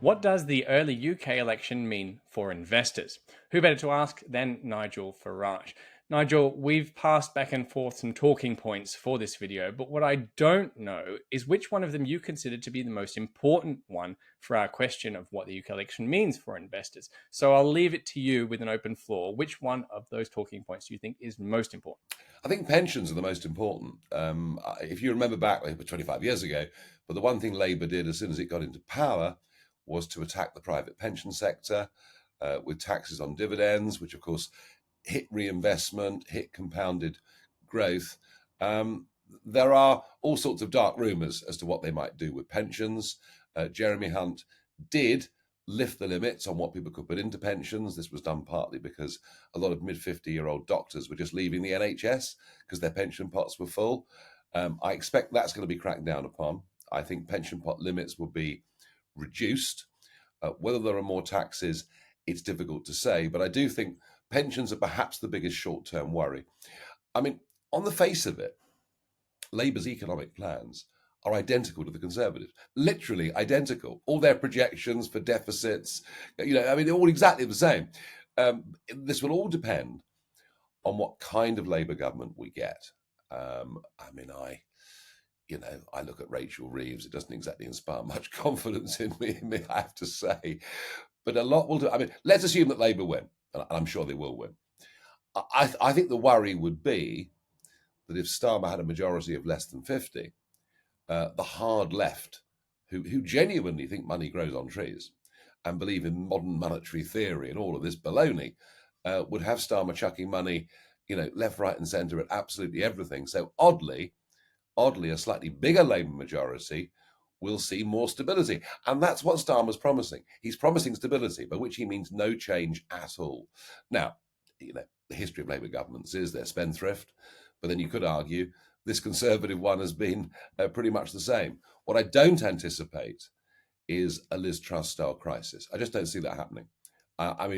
What does the early UK election mean for investors? Who better to ask than Nigel Farage? Nigel, we've passed back and forth some talking points for this video, but what I don't know is which one of them you consider to be the most important one for our question of what the UK election means for investors. So I'll leave it to you with an open floor. Which one of those talking points do you think is most important? I think pensions are the most important. If you remember back, like 25 years ago, but the one thing Labour did as soon as it got into power was to attack the private pension sector with taxes on dividends, which of course hit reinvestment, hit compounded growth. There are all sorts of dark rumours as to what they might do with pensions. Jeremy Hunt did lift the limits on what people could put into pensions. This was done partly because a lot of mid-50-year-old doctors were just leaving the NHS because their pension pots were full. I expect that's going to be cracked down upon. I think pension pot limits will be reduced. Whether there are more taxes, it's difficult to say, but I do think pensions are perhaps the biggest short-term worry. I mean, on the face of it, Labour's economic plans are identical to the Conservatives, literally identical. All their projections for deficits, they're all exactly the same. This will all depend on what kind of Labour government we get. I look at Rachel Reeves. It doesn't exactly inspire much confidence in me, I have to say. But a lot will do. I mean, let's assume that Labour win, and I'm sure they will win. I think the worry would be that if Starmer had a majority of less than 50, the hard left, who genuinely think money grows on trees and believe in modern monetary theory and all of this baloney, would have Starmer chucking money, left, right, and centre at absolutely everything. So oddly, a slightly bigger Labour majority will see more stability. And that's what Starmer's promising. He's promising stability, by which he means no change at all. Now, the history of Labour governments is they're spendthrift, but then you could argue this Conservative one has been pretty much the same. What I don't anticipate is a Liz Truss style crisis. I just don't see that happening.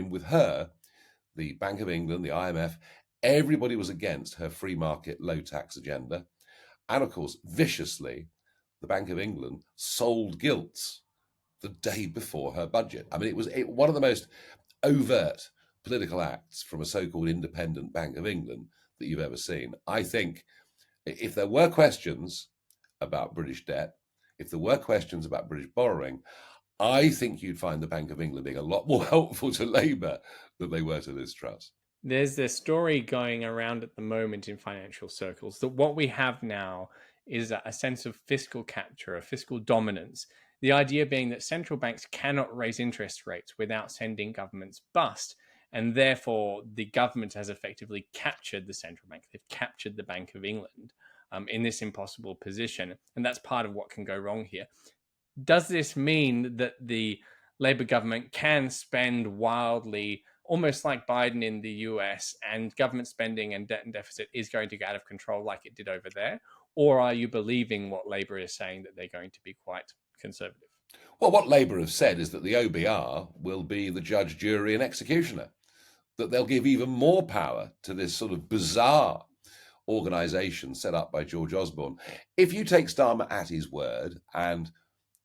With her, the Bank of England, the IMF, everybody was against her free market, low tax agenda. And of course, viciously, the Bank of England sold gilts the day before her budget. It was one of the most overt political acts from a so-called independent Bank of England that you've ever seen. I think if there were questions about British debt, if there were questions about British borrowing, I think you'd find the Bank of England being a lot more helpful to Labour than they were to Liz Truss. There's this story going around at the moment in financial circles that what we have now is a sense of fiscal capture, a fiscal dominance. The idea being that central banks cannot raise interest rates without sending governments bust. And therefore, the government has effectively captured the central bank. They've captured the Bank of England in this impossible position. And that's part of what can go wrong here. Does this mean that the Labour government can spend wildly, almost like Biden in the US, and government spending and debt and deficit is going to get out of control like it did over there? Or are you believing what Labour is saying, that they're going to be quite conservative? Well, what Labour have said is that the OBR will be the judge, jury, and executioner, that they'll give even more power to this sort of bizarre organisation set up by George Osborne. If you take Starmer at his word, and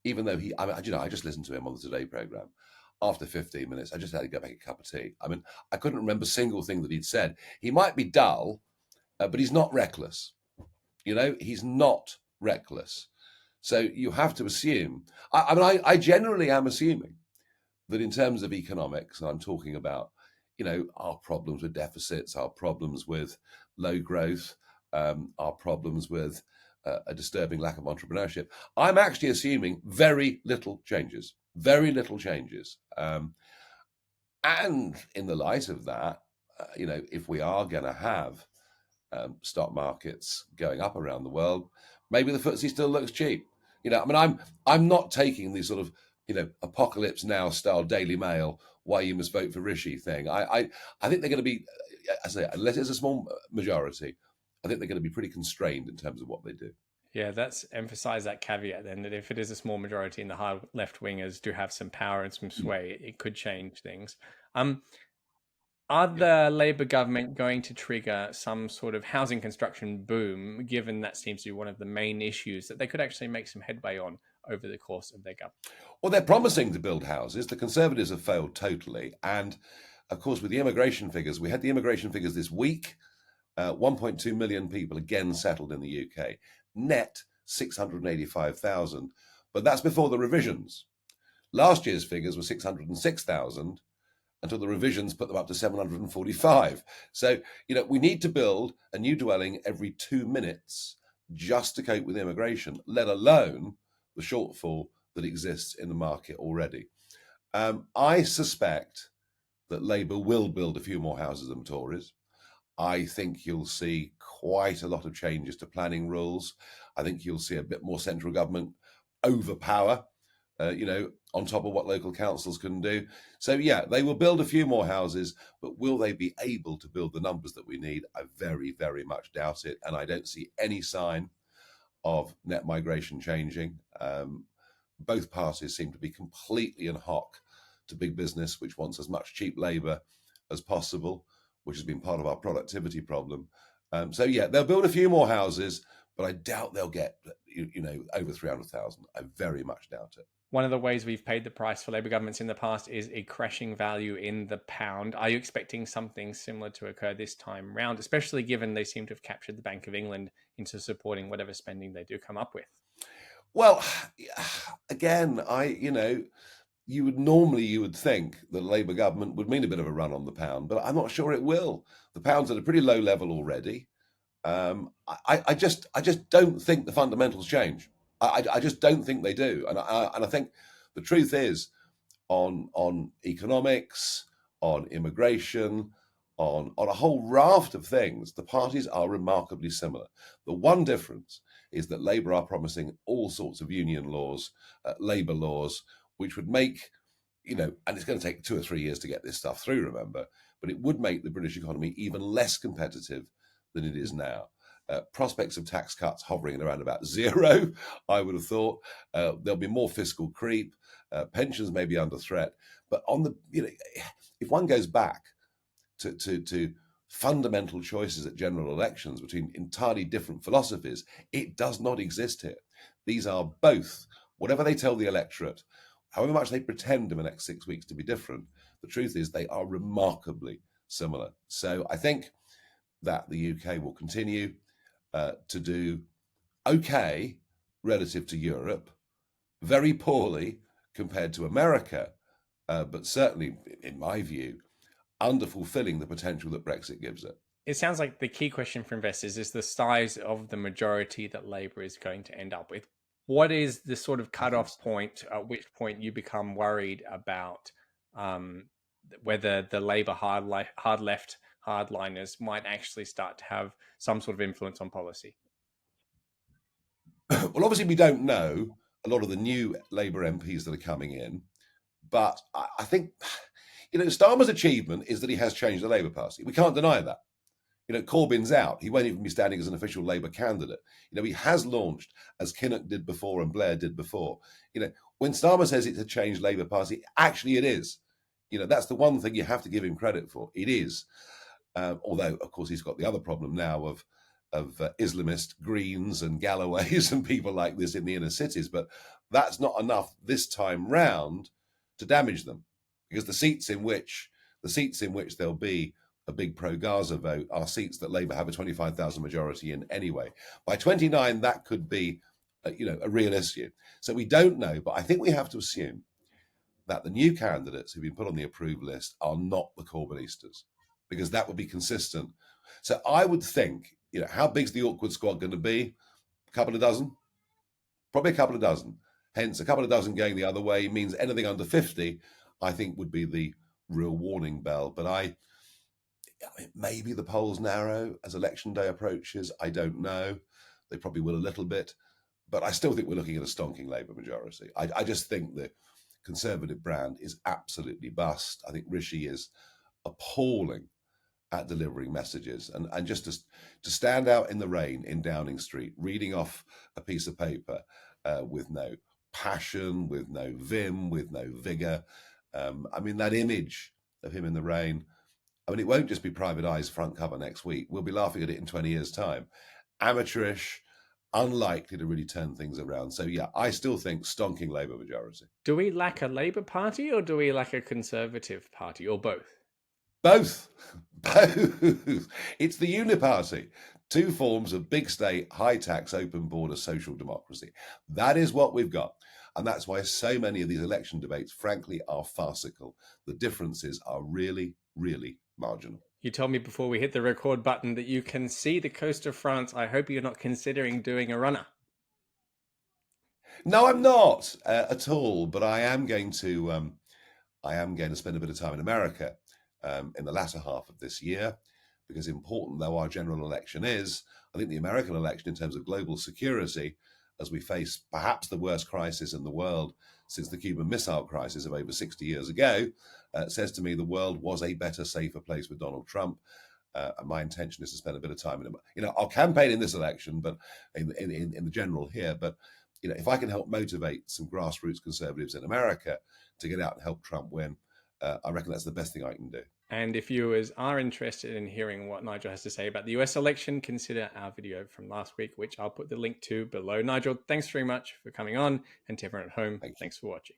even though I just listened to him on the Today programme, after 15 minutes, I just had to go make a cup of tea. I couldn't remember a single thing that he'd said. He might be dull, but he's not reckless. He's not reckless. So you have to assume, I generally am assuming that in terms of economics, and I'm talking about, our problems with deficits, our problems with low growth, our problems with a disturbing lack of entrepreneurship, I'm actually assuming very little changes. And in the light of that, if we are going to have stock markets going up around the world, maybe the FTSE still looks cheap. I'm not taking these sort of, apocalypse now style Daily Mail, why you must vote for Rishi thing. I think they're going to be, unless it's a small majority, I think they're going to be pretty constrained in terms of what they do. Yeah, let's emphasize that caveat then, that if it is a small majority and the hard left wingers do have some power and some sway, it could change things. Are the Labour government going to trigger some sort of housing construction boom, given that seems to be one of the main issues that they could actually make some headway on over the course of their government. Well, they're promising to build houses. The Conservatives have failed totally. And of course, with the immigration figures, we had the immigration figures this week. 1.2 million people again settled in the UK. Net 685,000. But that's before the revisions. Last year's figures were 606,000 until the revisions put them up to 745. So, we need to build a new dwelling every 2 minutes just to cope with immigration, let alone the shortfall that exists in the market already. I suspect that Labour will build a few more houses than Tories. I think you'll see quite a lot of changes to planning rules. I think you'll see a bit more central government overpower, on top of what local councils can do. So, yeah, they will build a few more houses, but will they be able to build the numbers that we need? I very, very much doubt it. And I don't see any sign of net migration changing. Both parties seem to be completely in hock to big business, which wants as much cheap labour as possible, which has been part of our productivity problem. So, yeah, they'll build a few more houses, but I doubt they'll get, over 300,000. I very much doubt it. One of the ways we've paid the price for Labour governments in the past is a crashing value in the pound. Are you expecting something similar to occur this time round, especially given they seem to have captured the Bank of England into supporting whatever spending they do come up with? Well, again, you would think the Labour government would mean a bit of a run on the pound, but I'm not sure it will. The pound's at a pretty low level already. I just don't think the fundamentals change. I just don't think they do, and I think the truth is on economics, on immigration, on a whole raft of things, the parties are remarkably similar. The one difference is that Labour are promising all sorts of union laws, labour laws, which would make, and it's going to take 2 or 3 years to get this stuff through, remember, but it would make the British economy even less competitive than it is now. Prospects of tax cuts hovering at around about zero, I would have thought. There'll be more fiscal creep. Pensions may be under threat. But if one goes back to fundamental choices at general elections between entirely different philosophies, it does not exist here. These are both, whatever they tell the electorate, however much they pretend in the next 6 weeks to be different, the truth is they are remarkably similar. So I think that the UK will continue to do okay relative to Europe, very poorly compared to America, but certainly, in my view, underfulfilling the potential that Brexit gives it. It sounds like the key question for investors is the size of the majority that Labour is going to end up with. What is the sort of cutoff point at which point you become worried about whether the Labour hard left hardliners might actually start to have some sort of influence on policy? Well, obviously, we don't know a lot of the new Labour MPs that are coming in, but I think, Starmer's achievement is that he has changed the Labour Party. We can't deny that. Corbyn's out. He won't even be standing as an official Labour candidate. He has launched, as Kinnock did before and Blair did before. When Starmer says it's a changed Labour Party, actually it is. That's the one thing you have to give him credit for. It is. Although, of course, he's got the other problem now of Islamist Greens and Galloways and people like this in the inner cities. But that's not enough this time round to damage them, because the seats in which there'll be a big pro-Gaza vote are seats that Labour have a 25,000 majority in anyway. By 29, that could be, a real issue. So we don't know, but I think we have to assume that the new candidates who've been put on the approved list are not the Corbynistas, because that would be consistent. So I would think, how big's the awkward squad going to be? A couple of dozen? Probably a couple of dozen. Hence, a couple of dozen going the other way means anything under 50, I think, would be the real warning bell. But maybe the polls narrow as election day approaches. I don't know. They probably will a little bit. But I still think we're looking at a stonking Labour majority. I just think the Conservative brand is absolutely bust. I think Rishi is appalling at delivering messages. And just to stand out in the rain in Downing Street, reading off a piece of paper with no passion, with no vim, with no vigour. That image of him in the rain, it won't just be Private Eye's front cover next week. We'll be laughing at it in 20 years' time. Amateurish, unlikely to really turn things around. So yeah, I still think stonking Labour majority. Do we lack a Labour Party or do we lack a Conservative Party or both? Both. Both. It's the Uni-party. Two forms of big state, high tax, open border social democracy. That is what we've got. And that's why so many of these election debates, frankly, are farcical. The differences are really, really marginal. You told me before we hit the record button that you can see the coast of France. I hope you're not considering doing a runner. No, I'm not at all. But I am going to. Spend a bit of time in America in the latter half of this year, because important though our general election is, I think the American election, in terms of global security, as we face perhaps the worst crisis in the world since the Cuban Missile Crisis of over 60 years ago, says to me the world was a better, safer place with Donald Trump. And my intention is to spend a bit of time in, I'll campaign in this election, but in the general here. But if I can help motivate some grassroots conservatives in America to get out and help Trump win, I reckon that's the best thing I can do. And if viewers are interested in hearing what Nigel has to say about the US election, consider our video from last week, which I'll put the link to below. Nigel, thanks very much for coming on. And to everyone at home, thanks for watching.